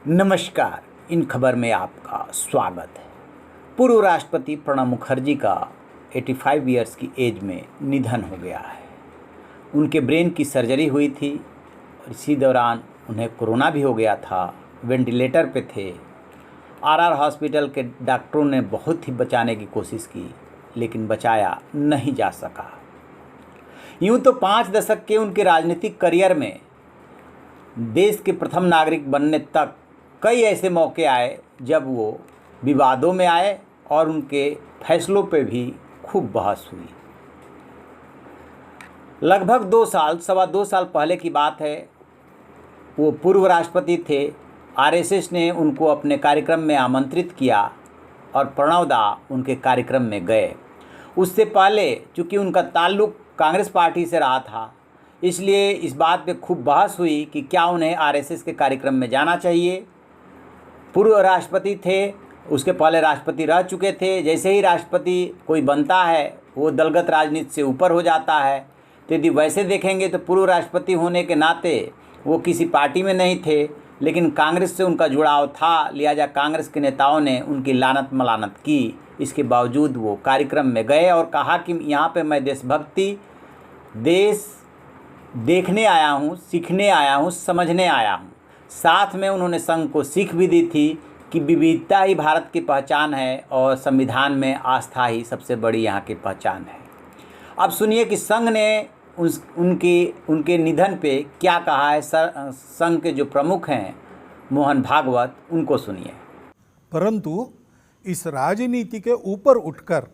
नमस्कार। इन खबर में आपका स्वागत है। पूर्व राष्ट्रपति प्रणब मुखर्जी का 85 इयर्स की एज में निधन हो गया है। उनके ब्रेन की सर्जरी हुई थी और इसी दौरान उन्हें कोरोना भी हो गया था। वेंटिलेटर पे थे। आरआर हॉस्पिटल के डॉक्टरों ने बहुत ही बचाने की कोशिश की, लेकिन बचाया नहीं जा सका। यूँ तो 5 दशक के उनके राजनीतिक करियर में देश के प्रथम नागरिक बनने तक कई ऐसे मौके आए जब वो विवादों में आए और उनके फैसलों पे भी खूब बहस हुई। लगभग 2 साल पहले की बात है। वो पूर्व राष्ट्रपति थे। आरएसएस ने उनको अपने कार्यक्रम में आमंत्रित किया और प्रणब दा उनके कार्यक्रम में गए। उससे पहले चूँकि उनका ताल्लुक़ कांग्रेस पार्टी से रहा था, इसलिए इस बात पे खूब बहस हुई कि क्या उन्हें आरएसएस के कार्यक्रम में जाना चाहिए। पूर्व राष्ट्रपति थे, उसके पहले राष्ट्रपति रह चुके थे। जैसे ही राष्ट्रपति कोई बनता है वो दलगत राजनीति से ऊपर हो जाता है। तो यदि वैसे देखेंगे तो पूर्व राष्ट्रपति होने के नाते वो किसी पार्टी में नहीं थे, लेकिन कांग्रेस से उनका जुड़ाव था। लिहाजा कांग्रेस के नेताओं ने उनकी लानत मलानत की। इसके बावजूद वो कार्यक्रम में गए और कहा कि यहाँ पे मैं देशभक्ति, देश देखने आया हूँ, सीखने आया हूँ, समझने आया हूँ। साथ में उन्होंने संघ को सीख भी दी थी कि विविधता ही भारत की पहचान है और संविधान में आस्था ही सबसे बड़ी यहाँ की पहचान है। अब सुनिए कि संघ ने उनके निधन पे क्या कहा है। संघ के जो प्रमुख हैं मोहन भागवत, उनको सुनिए। परंतु इस राजनीति के ऊपर उठकर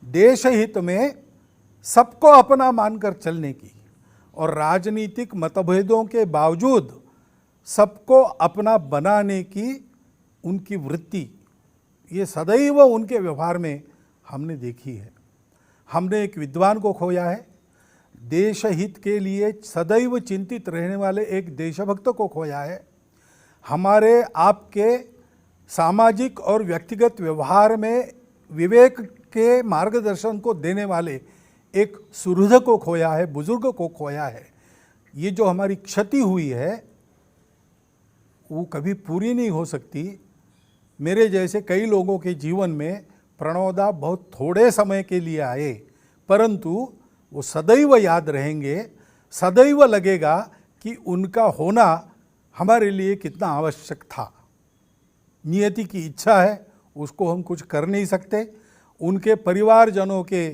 देश हित में सबको अपना मानकर चलने की और राजनीतिक मतभेदों के बावजूद सबको अपना बनाने की उनकी वृत्ति, ये सदैव उनके व्यवहार में हमने देखी है। हमने एक विद्वान को खोया है, देश हित के लिए सदैव चिंतित रहने वाले एक देशभक्त को खोया है। हमारे आपके सामाजिक और व्यक्तिगत व्यवहार में विवेक के मार्गदर्शन को देने वाले एक सुहृद को खोया है, बुजुर्ग को खोया है। ये जो हमारी क्षति हुई है वो कभी पूरी नहीं हो सकती। मेरे जैसे कई लोगों के जीवन में प्रणब दा बहुत थोड़े समय के लिए आए, परंतु वो सदैव याद रहेंगे। सदैव लगेगा कि उनका होना हमारे लिए कितना आवश्यक था। नियति की इच्छा है, उसको हम कुछ कर नहीं सकते। उनके परिवारजनों के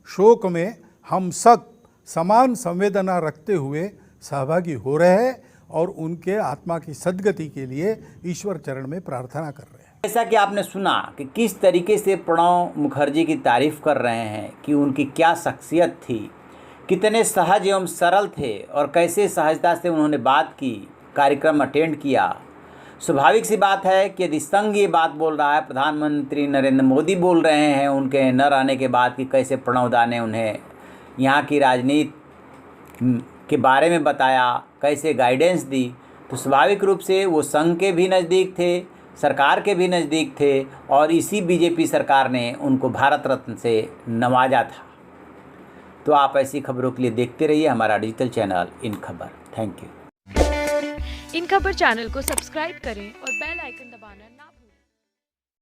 शोक में हम सब समान संवेदना रखते हुए सहभागी हो रहे हैं और उनके आत्मा की सद्गति के लिए ईश्वर चरण में प्रार्थना कर रहे हैं। जैसा कि आपने सुना कि किस तरीके से प्रणब मुखर्जी की तारीफ कर रहे हैं कि उनकी क्या शख्सियत थी, कितने सहज एवं सरल थे और कैसे सहजता से उन्होंने बात की, कार्यक्रम अटेंड किया। स्वाभाविक सी बात है कि यदि संघ ये बात बोल रहा है, प्रधानमंत्री नरेंद्र मोदी बोल रहे हैं उनके न रहने के बाद कि कैसे प्रणब दा ने उन्हें यहाँ की राजनीति के बारे में बताया, कैसे गाइडेंस दी, तो स्वाभाविक रूप से वो संघ के भी नज़दीक थे, सरकार के भी नज़दीक थे और इसी बीजेपी सरकार ने उनको भारत रत्न से नवाजा था। तो आप ऐसी खबरों के लिए देखते रहिए हमारा डिजिटल चैनल इन खबर। Thank you. इन खबर चैनल को सब्सक्राइब करें और बेल आइकन दबाना